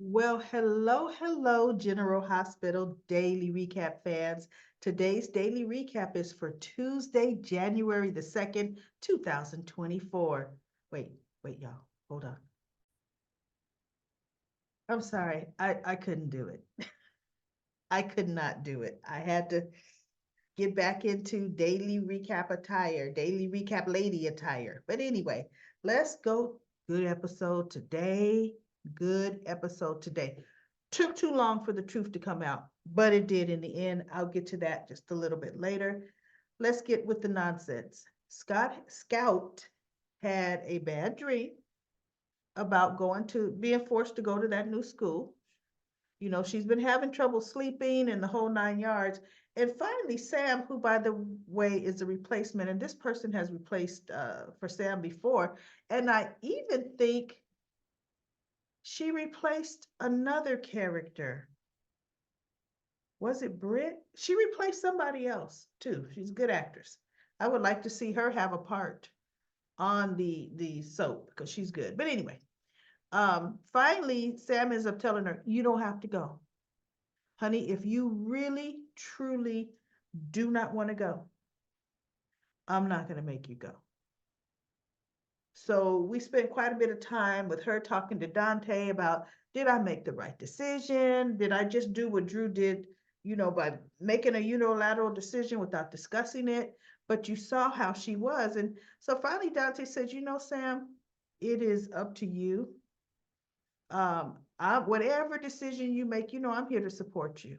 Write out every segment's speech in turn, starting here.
Well, hello, General Hospital Daily Recap fans. Today's daily recap is for Tuesday, January the 2nd, 2024. Wait, y'all. Hold on. I'm sorry. I couldn't do it. I could not do it. I had to get back into daily recap attire, daily recap lady attire. But anyway, let's go. Good episode today. Good episode today. Took too long for the truth to come out, but it did in the end. I'll get to that just a little bit later. Let's get with the nonsense. Scout had a bad dream about being forced to go to that new school. She's been having trouble sleeping and the whole nine yards. And finally, Sam, who, by the way, is a replacement, and this person has replaced for Sam before. And I even think she replaced another character. Was it Britt? She replaced somebody else too. She's a good actress. I would like to see her have a part on the soap because she's good. But anyway, finally, Sam ends up telling her, "You don't have to go. Honey, if you really, truly do not want to go, I'm not going to make you go." So we spent quite a bit of time with her talking to Dante about, did I make the right decision? Did I just do what Drew did, by making a unilateral decision without discussing it? But you saw how she was. And so finally, Dante said, Sam, it is up to you. Whatever decision you make, I'm here to support you.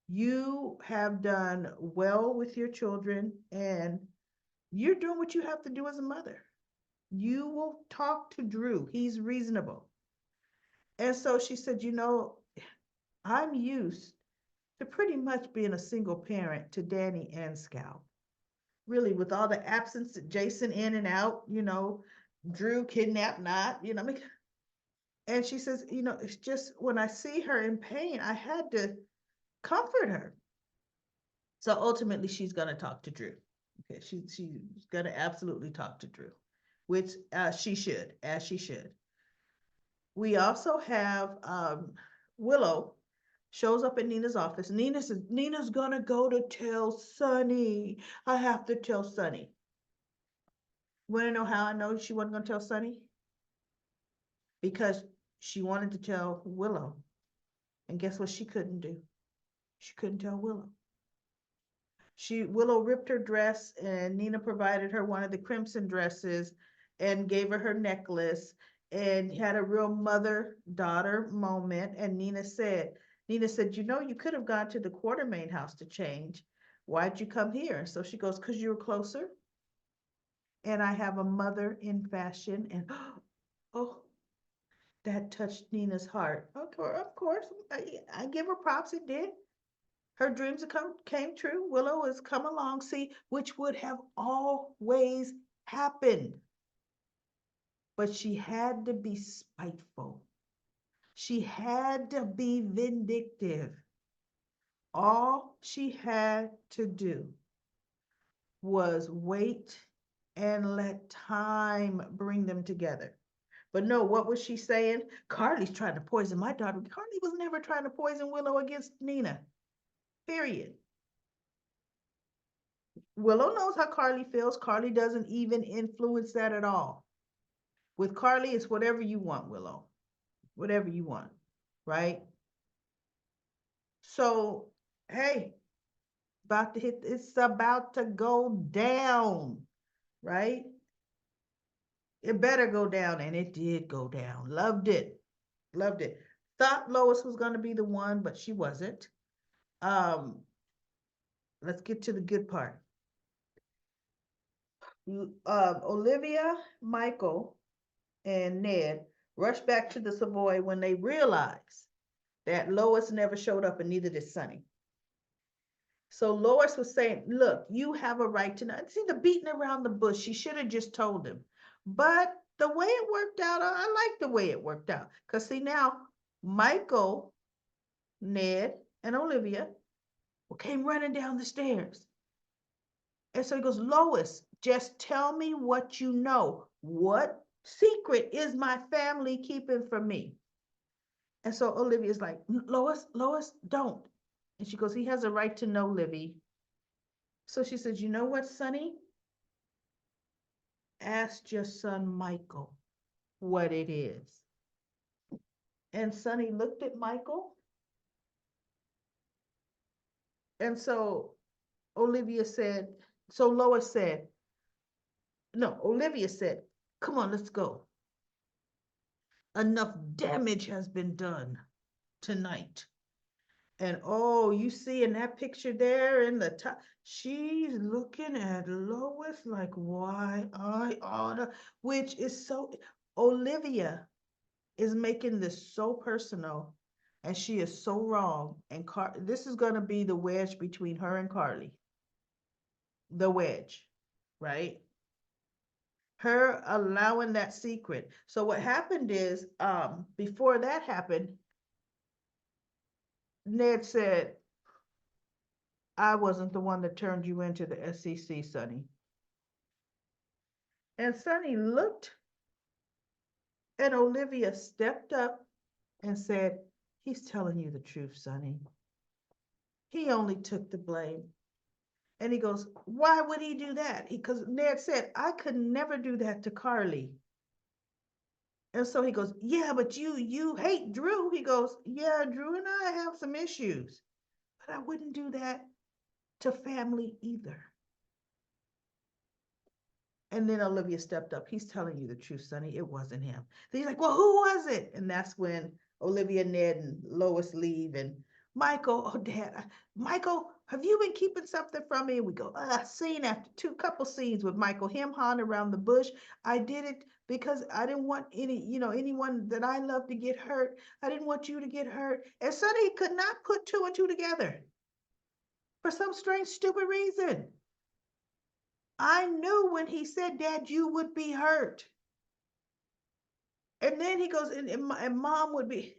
You have done well with your children, and you're doing what you have to do as a mother. You will talk to Drew. He's reasonable. And so she said, I'm used to pretty much being a single parent to Danny and Scout. Really, with all the absence, Jason in and out, Drew kidnapped, not, I mean, and she says, it's just when I see her in pain, I had to comfort her. So ultimately, she's going to talk to Drew. Okay, she's going to absolutely talk to Drew, which she should, as she should. We also have Willow shows up in Nina's office. Nina says, Nina's going to go to tell Sonny. I have to tell Sonny. Want to know how I know she wasn't going to tell Sonny? Because she wanted to tell Willow. And guess what she couldn't do? She couldn't tell Willow. Willow ripped her dress, and Nina provided her one of the crimson dresses and gave her necklace and had a real mother-daughter moment. And Nina said, you could have gone to the Quartermain house to change. Why'd you come here? So she goes, because you were closer. And I have a mother in fashion. And oh, that touched Nina's heart. Of course, I give her props. It did. Her dreams came true. Willow has come along, see, which would have always happened. But she had to be spiteful. She had to be vindictive. All she had to do was wait and let time bring them together. But no, what was she saying? Carly's trying to poison my daughter. Carly was never trying to poison Willow against Nina. Period. Willow knows how Carly feels. Carly doesn't even influence that at all. With Carly, it's whatever you want, Willow. Whatever you want, right? So, hey, it's about to go down, right? It better go down, and it did go down. Loved it. Loved it. Thought Lois was going to be the one, but she wasn't. Um, let's get to the good part. Olivia, Michael, and Ned rushed back to the Savoy when they realized that Lois never showed up and neither did Sonny. So Lois was saying, look, you have a right to know. See the beating around the bush. She should have just told him. But the way it worked out, I like the way it worked out. Because see now, Michael, Ned, and Olivia came running down the stairs. And so he goes, Lois, just tell me what you know. What secret is my family keeping from me? And so Olivia's like, Lois, Lois, don't. And she goes, he has a right to know, Livy. So she says, you know what, Sonny? Ask your son Michael what it is. And Sonny looked at Michael. And so Olivia said, so Lois said, no, Olivia said, come on, let's go. Enough damage has been done tonight. And oh, you see in that picture there in the top, she's looking at Lois like, why I oughta, which is so, Olivia is making this so personal and she is so wrong. And this is going to be the wedge between her and Carly. The wedge, right? Her allowing that secret. So what happened is, before that happened, Ned said, I wasn't the one that turned you into the SEC, Sonny. And Sonny looked, and Olivia stepped up and said, he's telling you the truth, Sonny. He only took the blame. And he goes, why would he do that? Because Ned said, I could never do that to Carly. And so he goes, yeah, but you hate Drew. He goes, yeah, Drew and I have some issues, but I wouldn't do that to family either. And then Olivia stepped up. He's telling you the truth, Sonny. It wasn't him. Then he's like, well, who was it? And that's when Olivia, Ned, and Lois leave. And Michael, oh, Dad, Michael, have you been keeping something from me? And we go, scene after couple scenes with Michael, him hawing around the bush. I did it because I didn't want anyone that I love to get hurt. I didn't want you to get hurt. And Sonny could not put two and two together for some strange, stupid reason. I knew when he said, Dad, you would be hurt. And then he goes, and Mom would be.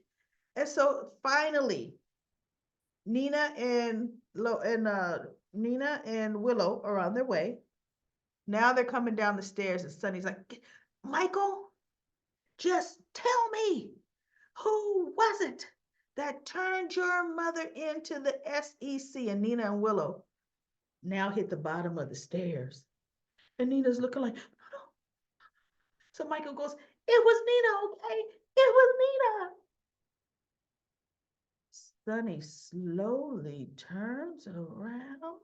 And so finally, Nina and Nina and Willow are on their way. Now they're coming down the stairs, and Sonny's like, Michael, just tell me, who was it that turned your mother into the SEC? And Nina and Willow now hit the bottom of the stairs. And Nina's looking like, so Michael goes, it was Nina, okay? It was Nina. Sonny slowly turns around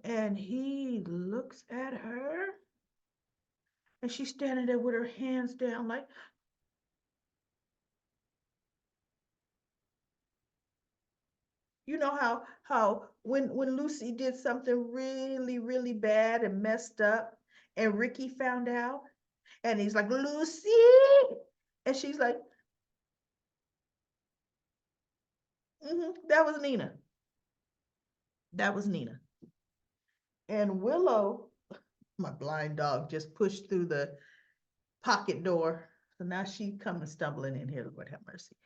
and he looks at her and she's standing there with her hands down like, you know how when Lucy did something really, really bad and messed up and Ricky found out and he's like, Lucy, and she's like, that was Nina. That was Nina. And Willow, my blind dog, just pushed through the pocket door. So now she coming stumbling in here. Lord have mercy.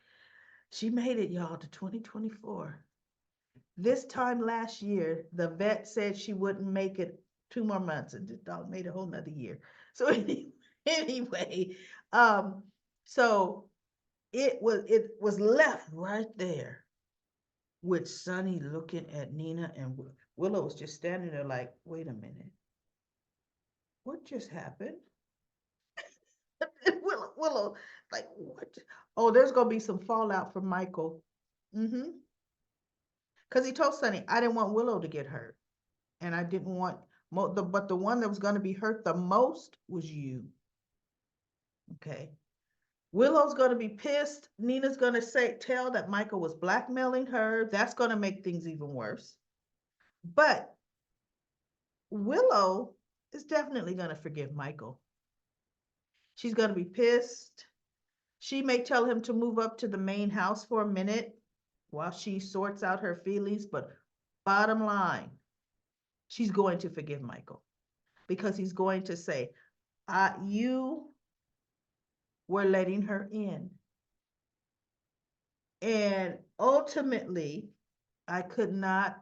She made it, y'all, to 2024. This time last year, the vet said she wouldn't make it 2 more months, and this dog made a whole nother year. So anyway, so it was left right there with Sonny looking at Nina, and Willow was just standing there like, wait a minute, what just happened? Willow, like, what? Oh, there's gonna be some fallout from Michael. Mm-hmm. Because he told Sonny, I didn't want Willow to get hurt, and I didn't want but the one that was gonna be hurt the most was you. Okay. Willow's gonna be pissed. Nina's gonna tell that Michael was blackmailing her. That's gonna make things even worse. But Willow is definitely gonna forgive Michael. She's gonna be pissed. She may tell him to move up to the main house for a minute while she sorts out her feelings, but bottom line, she's going to forgive Michael because he's going to say, you were letting her in. And ultimately, I could not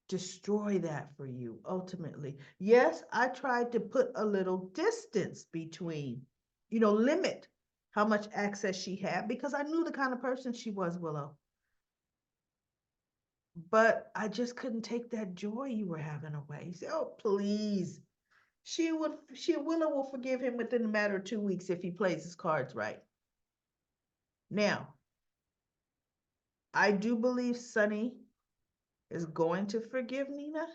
destroy that for you. Ultimately, yes, I tried to put a little distance between, limit how much access she had because I knew the kind of person she was, Willow. But I just couldn't take that joy you were having away. He said, "Oh, please." Willow will forgive him within a matter of 2 weeks if he plays his cards right. Now, I do believe Sonny is going to forgive Nina,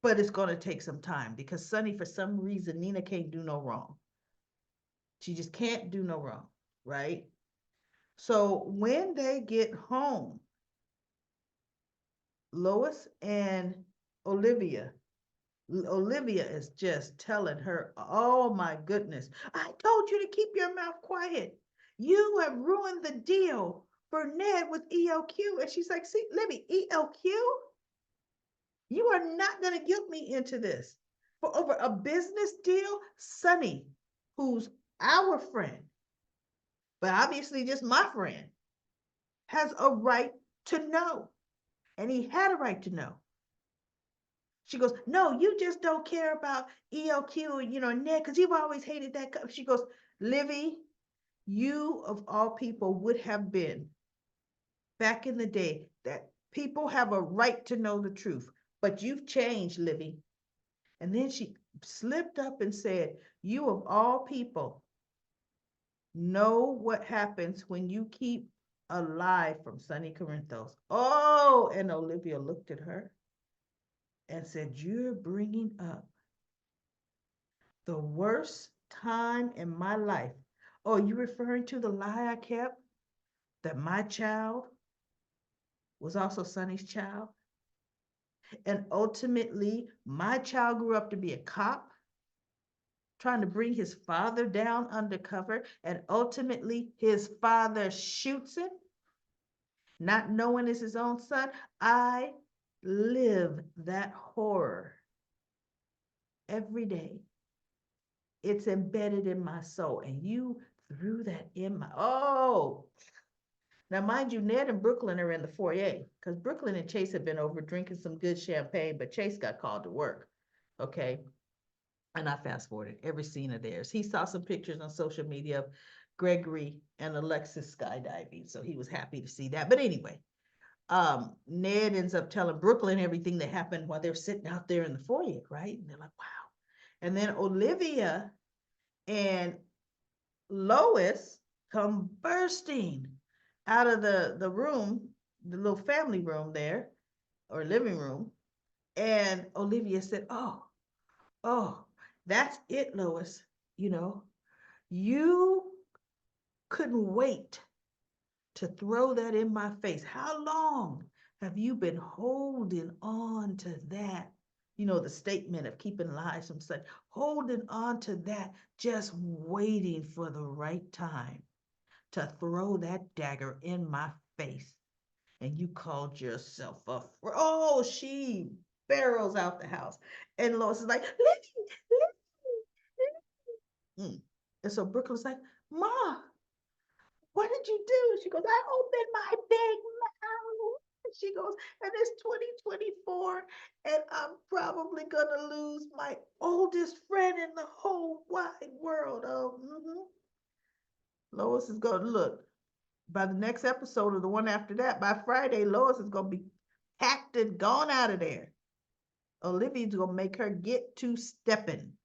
but it's going to take some time because Sonny, for some reason, Nina can't do no wrong. She just can't do no wrong, right? So when they get home, Lois and Olivia Olivia is just telling her, "Oh my goodness, I told you to keep your mouth quiet. You have ruined the deal for Ned with ELQ." And she's like, "See, Libby, ELQ? You are not going to guilt me into this for over a business deal." Sonny, who's our friend, but obviously just my friend, has a right to know. And he had a right to know. She goes, "No, you just don't care about ELQ and, Ned, because you've always hated that." She goes, "Livy, you of all people would have been back in the day that people have a right to know the truth, but you've changed, Livy." And then she slipped up and said, "You of all people know what happens when you keep a lie from Sonny Corinthos." Oh, and Olivia looked at her and said, "You're bringing up the worst time in my life." "Oh, you referring to the lie I kept that my child was also Sonny's child? And ultimately, my child grew up to be a cop, trying to bring his father down undercover, and ultimately his father shoots him, not knowing it's his own son." I live that horror every day. It's embedded in my soul, and you threw that in my, oh. Now, mind you, Ned and Brooklyn are in the foyer because Brooklyn and Chase have been over drinking some good champagne, but Chase got called to work. Okay. And I fast forwarded every scene of theirs. He saw some pictures on social media of Gregory and Alexis skydiving. So he was happy to see that. But anyway, Ned ends up telling Brooklyn everything that happened while they're sitting out there in the foyer, right? And they're like, wow. And then Olivia and Lois come bursting out of the room, the little family room there, or living room. And Olivia said, "Oh, that's it, Lois. You couldn't wait to throw that in my face. How long have you been holding on to that?" The statement of keeping lies from such, holding on to that, just waiting for the right time to throw that dagger in my face. And you called yourself a oh, she barrels out the house. And Lois is like, "Lily, Lily." And so Brooklyn's like, "Ma, what did you do?" She goes, "I opened my big mouth." She goes, "And it's 2024, and I'm probably gonna lose my oldest friend in the whole wide world." Oh, Lois is gonna look. By the next episode or the one after that, by Friday, Lois is gonna be packed and gone out of there. Olivia's gonna make her get to stepping,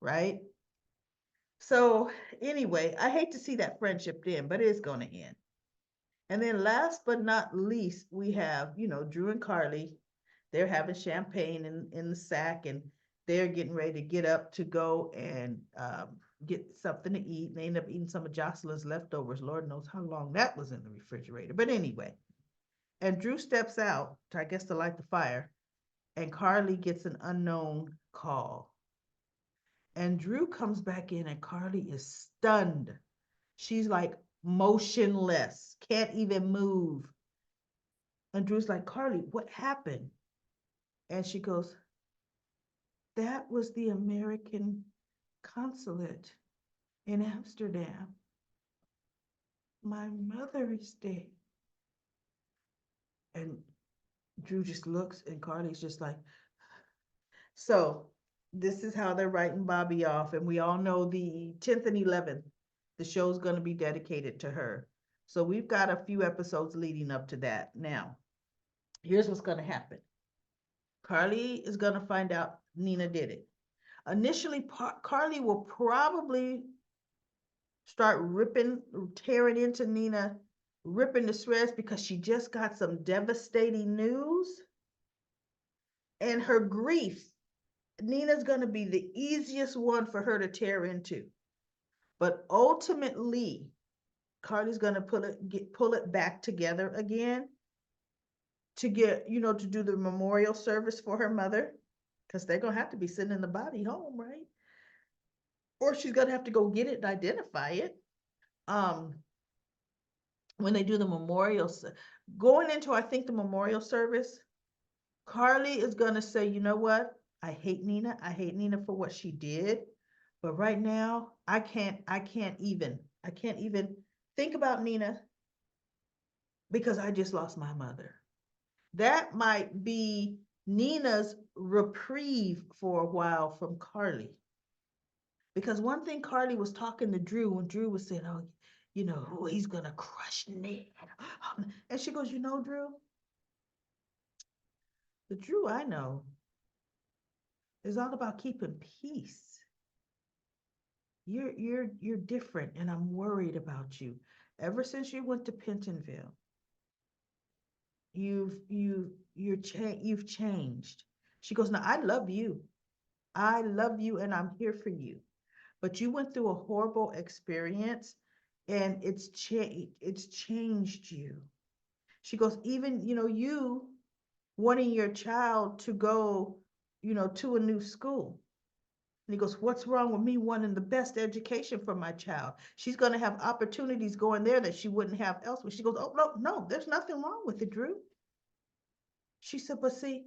right? So anyway, I hate to see that friendship end, but it's gonna end. And then last but not least, we have, Drew and Carly. They're having champagne in the sack, and they're getting ready to get up to go and get something to eat. And they end up eating some of Jocelyn's leftovers. Lord knows how long that was in the refrigerator. But anyway, and Drew steps out, I guess, to light the fire, and Carly gets an unknown call. And Drew comes back in, and Carly is stunned. She's like motionless, can't even move. And Drew's like, "Carly, what happened?" And she goes, "That was the American consulate in Amsterdam. My mother is dead." And Drew just looks, and Carly's just like, so this is how they're writing Bobby off. And we all know the 10th and 11th, the show's going to be dedicated to her. So we've got a few episodes leading up to that. Now, here's what's going to happen. Carly is going to find out Nina did it. Initially, Carly will probably start ripping, tearing into Nina, ripping the shreds because she just got some devastating news. And her grief, Nina's going to be the easiest one for her to tear into. But ultimately, Carly's going to pull it back together again to get, to do the memorial service for her mother, because they're going to have to be sending the body home, right? Or she's going to have to go get it and identify it. When they do the memorial, going into, I think, the memorial service, Carly is going to say, you know what? I hate Nina. I hate Nina for what she did. But right now, I can't even think about Nina because I just lost my mother. That might be Nina's reprieve for a while from Carly. Because one thing Carly was talking to Drew when Drew was saying, oh, he's going to crush Ned. And she goes, Drew, the Drew I know is all about keeping peace. You're different, and I'm worried about you. Ever since you went to Pentonville, you've changed. She goes, now I love you. I love you, and I'm here for you. But you went through a horrible experience, and it's changed you. She goes, even you wanting your child to go, to a new school. And he goes, what's wrong with me wanting the best education for my child? She's going to have opportunities going there that she wouldn't have elsewhere. She goes, oh, no, there's nothing wrong with it, Drew. She said, but see,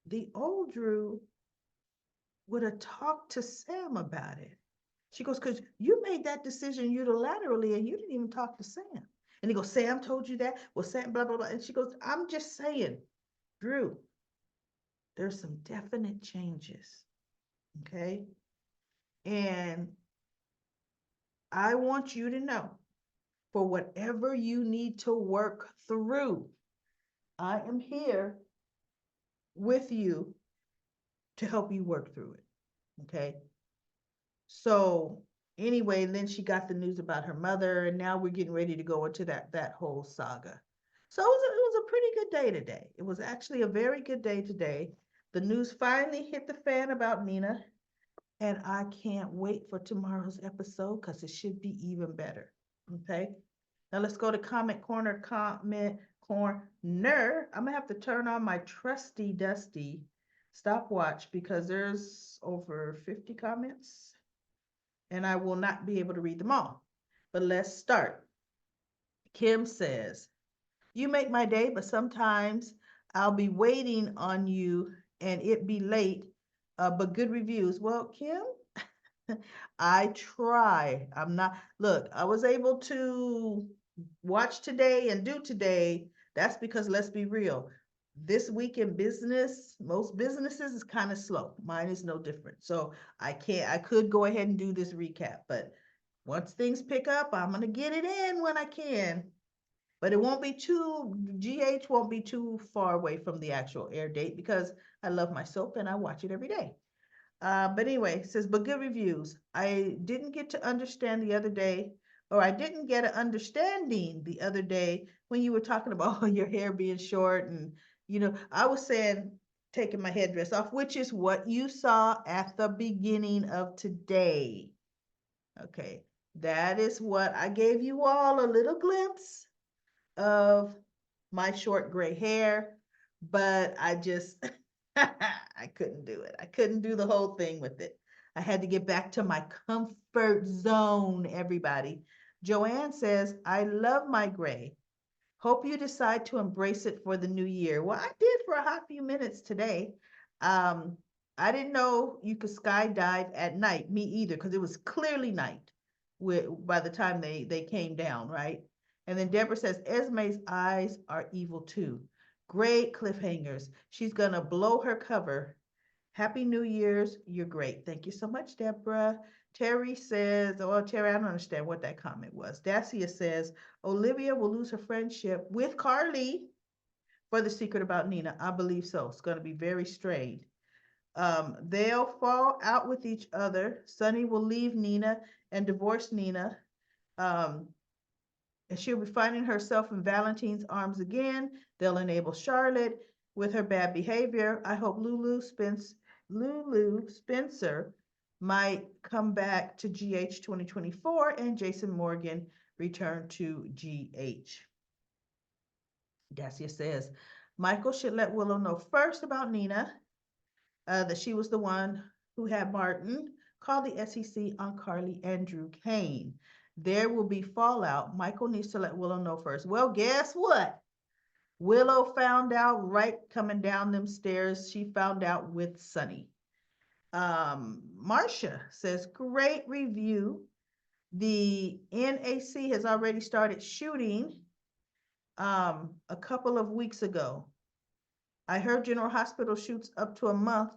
the old Drew would have talked to Sam about it. She goes, because you made that decision unilaterally and you didn't even talk to Sam. And he goes, Sam told you that? Well, Sam, blah, blah, blah. And she goes, I'm just saying, Drew, there's some definite changes. Okay. And I want you to know, for whatever you need to work through, I am here with you to help you work through it. Okay. So anyway, then she got the news about her mother, and now we're getting ready to go into that whole saga. So it was a pretty good day today. It was actually a very good day today. The news finally hit the fan about Nina, and I can't wait for tomorrow's episode because it should be even better. Okay. Now let's go to comment corner. I'm gonna have to turn on my trusty dusty stopwatch because there's over 50 comments and I will not be able to read them all. But let's start. Kim says, you make my day, but sometimes I'll be waiting on you and it be late, but good reviews. Well, Kim, I try. I'm not, look, I was able to watch today and do today. That's because, let's be real, this week in business, most businesses is kind of slow. Mine is no different. So I could go ahead and do this recap, but once things pick up, I'm going to get it in when I can. But it won't be GH won't be too far away from the actual air date because I love my soap and I watch it every day. But anyway, it says, but good reviews. I didn't get to understand the other day, or I didn't get an understanding the other day when you were talking about your hair being short. And, I was saying, taking my headdress off, which is what you saw at the beginning of today. Okay, that is what I gave you all a little glimpse of my short gray hair, but I just, I couldn't do it. I couldn't do the whole thing with it. I had to get back to my comfort zone, everybody. Joanne says, I love my gray. Hope you decide to embrace it for the new year. Well, I did for a hot few minutes today. I didn't know you could skydive at night, me either, because it was clearly night by the time they came down, right? And then Deborah says, Esme's eyes are evil too. Great cliffhangers. She's going to blow her cover Happy New Year's. You're great. Thank you so much, Deborah. Terry says, oh, Terry, I don't understand what that comment was. Dacia says, Olivia will lose her friendship with Carly for the secret about Nina. I believe so. It's going to be very strained. They'll fall out with each other. Sunny will leave Nina and divorce Nina. Um, and she'll be finding herself in Valentine's arms again. They'll enable Charlotte with her bad behavior. I hope Lulu Spencer might come back to GH 2024 and Jason Morgan return to GH. Dacia says, Michael should let Willow know first about Nina, that she was the one who had Martin call the SEC on Carly and Drew Kane. There will be fallout. Michael needs to let Willow know first. Well, guess what? Willow found out right coming down them stairs. She found out with Sunny. Marcia says, great review. The NAC has already started shooting a couple of weeks ago. I heard General Hospital shoots up to a month,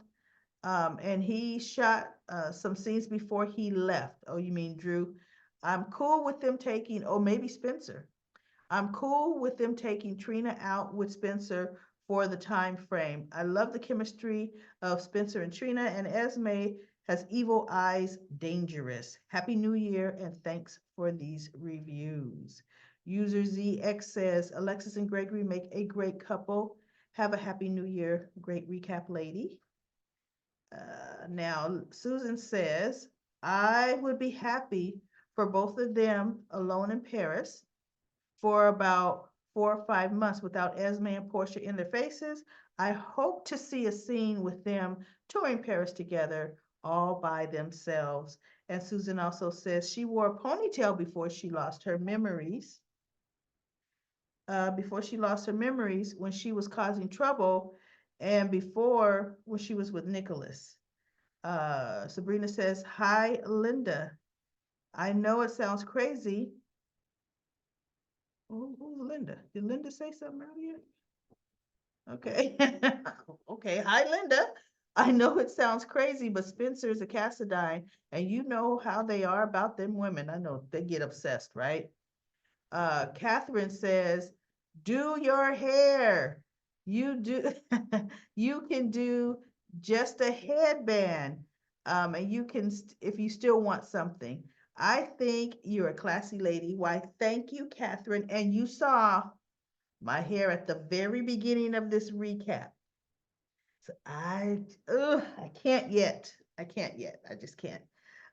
and he shot some scenes before he left. Oh, you mean Drew? I'm cool with them taking, oh, maybe Spencer. I'm cool with them taking Trina out with Spencer for the time frame. I love the chemistry of Spencer and Trina, and Esme has evil eyes, dangerous. Happy New Year, and thanks for these reviews. User ZX says, Alexis and Gregory make a great couple. Have a happy New Year. Great recap, lady. Now, Susan says, I would be happy for both of them alone in Paris for about 4 or 5 months without Esme and Portia in their faces. I hope to see a scene with them touring Paris together all by themselves. And Susan also says she wore a ponytail before she lost her memories. When she was causing trouble and before when she was with Nicholas. Sabrina says, hi, Linda. I know it sounds crazy. Who's Linda? Did Linda say something earlier? Okay. Okay. Hi, Linda. I know it sounds crazy, but Spencer is a Cassadine, and you know how they are about them women. I know they get obsessed, right? Catherine says, do your hair. You do, you can do just a headband. And you can, if you still want something. I think you're a classy lady. Why, thank you, Catherine. And you saw my hair at the very beginning of this recap. So I can't yet. I can't yet. I just can't.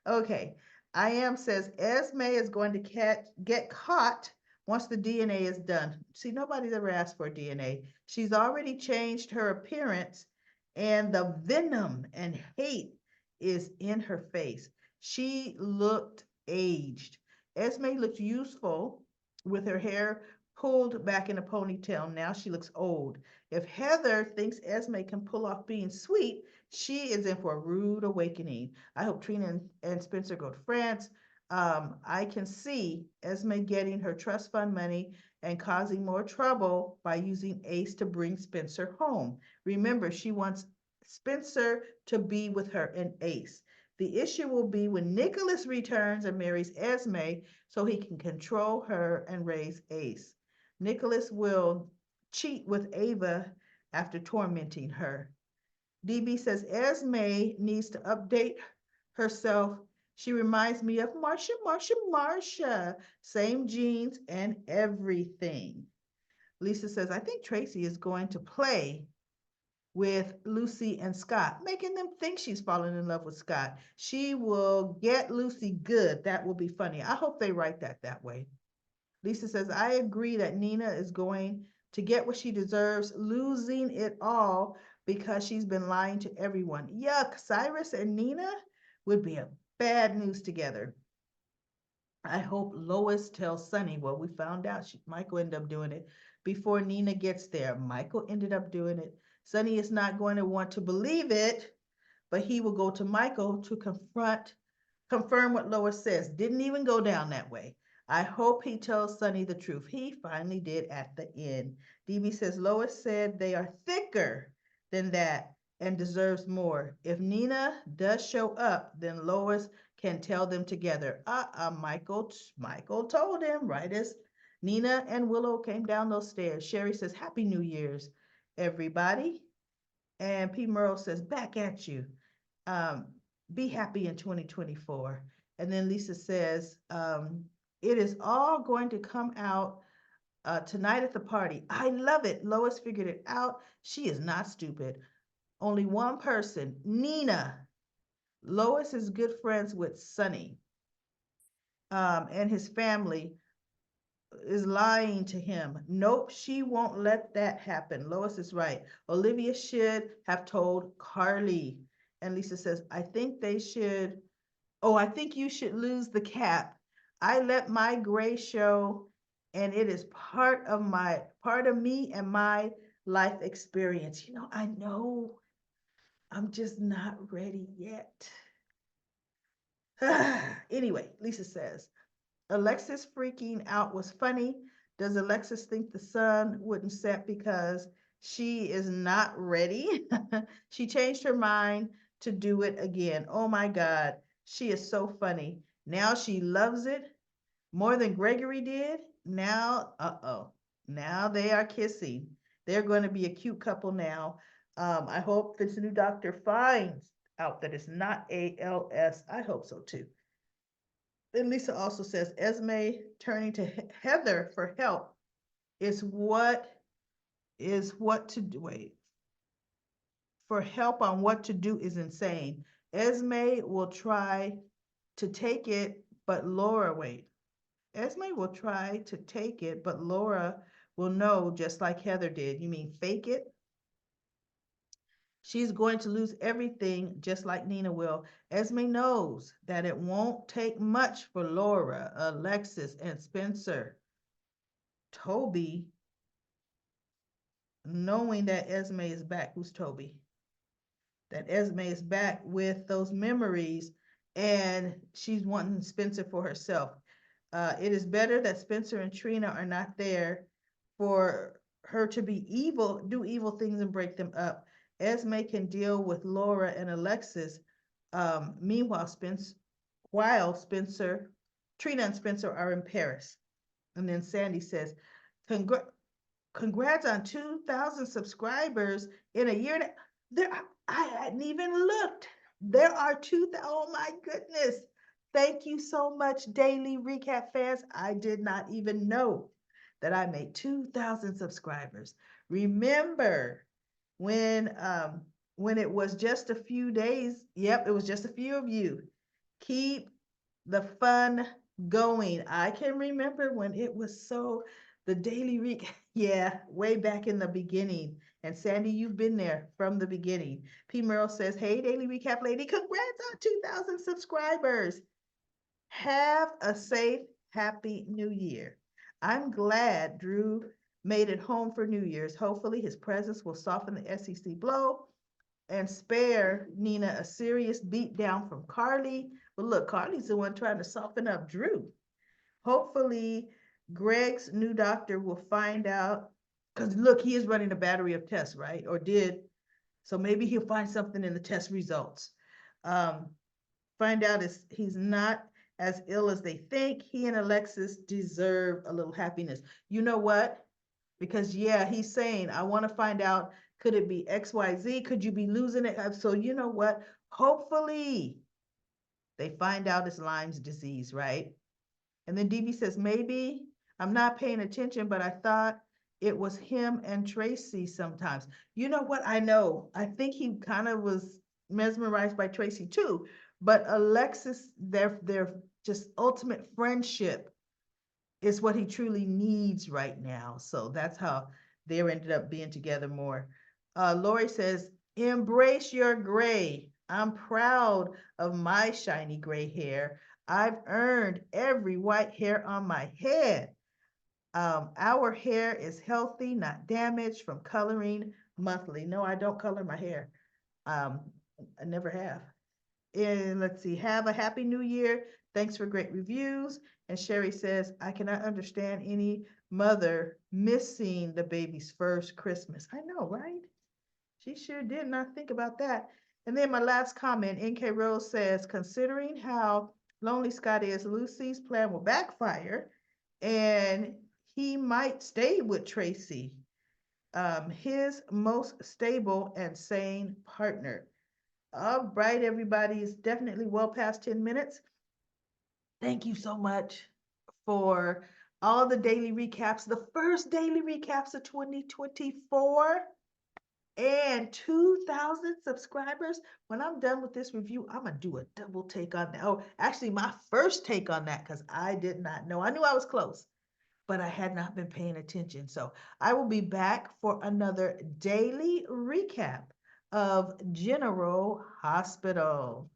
Okay. I am says Esme is going to get caught once the DNA is done. See, nobody's ever asked for DNA. She's already changed her appearance, and the venom and hate is in her face. She looked aged. Esme looked useful with her hair pulled back in a ponytail. Now she looks old. If Heather thinks Esme can pull off being sweet, she is in for a rude awakening. I hope Trina and Spencer go to France. I can see Esme getting her trust fund money and causing more trouble by using Ace to bring Spencer home. Remember, she wants Spencer to be with her and Ace. The issue will be when Nicholas returns and marries Esme so he can control her and raise Ace. Nicholas will cheat with Ava after tormenting her. DB says Esme needs to update herself. She reminds me of Marsha. Same jeans and everything. Lisa says, I think Tracy is going to play with Lucy and Scott, making them think she's falling in love with Scott. She will get Lucy good. That will be funny. I hope they write that way. Lisa says, I agree that Nina is going to get what she deserves, losing it all because she's been lying to everyone. Yuck, Cyrus and Nina would be a bad news together. I hope Lois tells Sunny. Well, we found out Michael ended up doing it before Nina gets there. Michael ended up doing it. Sunny is not going to want to believe it, but he will go to Michael to confirm what Lois says. Didn't even go down that way. I hope he tells Sunny the truth. He finally did at the end. DB says Lois said they are thicker than that and deserves more. If Nina does show up, then Lois can tell them together. Michael told him right as Nina and Willow came down those stairs. Sherry says, Happy New Year's, everybody. And P. Merle says, Back at you. Um, be happy in 2024. And then Lisa says, it is all going to come out tonight at the party. I love it. Lois figured it out. She is not stupid. Only one person, Nina. Lois is good friends with Sonny, and his family is lying to him. Nope, she won't let that happen. Lois is right. Olivia should have told Carly. And Lisa says, I think they should. Oh, I think you should lose the cap. I let my gray show, and it is part of me and my life experience. I know I'm just not ready yet. Anyway, Lisa says, Alexis freaking out was funny. Does Alexis think the sun wouldn't set because she is not ready? She changed her mind to do it again. Oh my God, she is so funny. Now she loves it more than Gregory did. Now they are kissing. They're going to be a cute couple now. I hope this new doctor finds out that it's not ALS. I hope so too. Then Lisa also says Esme turning to Heather for help is what to do. Wait, for help on what to do is insane. Esme will try to take it, but Laura, wait. Esme will try to take it, but Laura will know just like Heather did. You mean fake it? She's going to lose everything just like Nina will. Esme knows that it won't take much for Laura, Alexis, and Spencer. Toby, knowing that Esme is back. Who's Toby? That Esme is back with those memories and she's wanting Spencer for herself. It is better that Spencer and Trina are not there for her to be evil, do evil things and break them up. Esme can deal with Laura and Alexis. Meanwhile, Trina and Spencer are in Paris. And then Sandy says, congrats on 2,000 subscribers in a year. There, I hadn't even looked. There are 2,000. Oh my goodness. Thank you so much, Daily Recap fans. I did not even know that I made 2,000 subscribers. Remember when it was just a few days? Yep, it was just a few of you. Keep the fun going. I can remember when it was the Daily Recap. Yeah, way back in the beginning. And Sandy, you've been there from the beginning. P. Merle says, hey, Daily Recap lady, congrats on 2,000 subscribers. Have a safe, happy new year. I'm glad Drew made it home for New Year's. Hopefully his presence will soften the SEC blow and spare Nina a serious beat down from Carly. But look, Carly's the one trying to soften up Drew. Hopefully Greg's new doctor will find out, because look, he is running a battery of tests, right? Or did. So maybe he'll find something in the test results. Find out he's not as ill as they think. He and Alexis deserve a little happiness. You know what? Because yeah, he's saying, I want to find out, could it be XYZ? Could you be losing it? So you know what? Hopefully they find out it's Lyme's disease, right? And then DB says, maybe I'm not paying attention, but I thought it was him and Tracy sometimes. You know what? I know. I think he kind of was mesmerized by Tracy too. But Alexis, their just ultimate friendship is what he truly needs right now. So that's how they ended up being together more. Lori says, embrace your gray. I'm proud of my shiny gray hair. I've earned every white hair on my head. Our hair is healthy, not damaged from coloring monthly. No, I don't color my hair. I never have. And let's see, have a happy new year. Thanks for great reviews. And Sherry says, I cannot understand any mother missing the baby's first Christmas. I know, right? She sure did not think about that. And then my last comment, NK Rose says, considering how lonely Scott is, Lucy's plan will backfire and he might stay with Tracy, his most stable and sane partner. All right, everybody, it's definitely well past 10 minutes. Thank you so much for all the daily recaps, the first daily recaps of 2024 and 2,000 subscribers. When I'm done with this review, I'm going to do a double take on that. Oh, actually, my first take on that because I did not know. I knew I was close, but I had not been paying attention. So I will be back for another daily recap of General Hospital.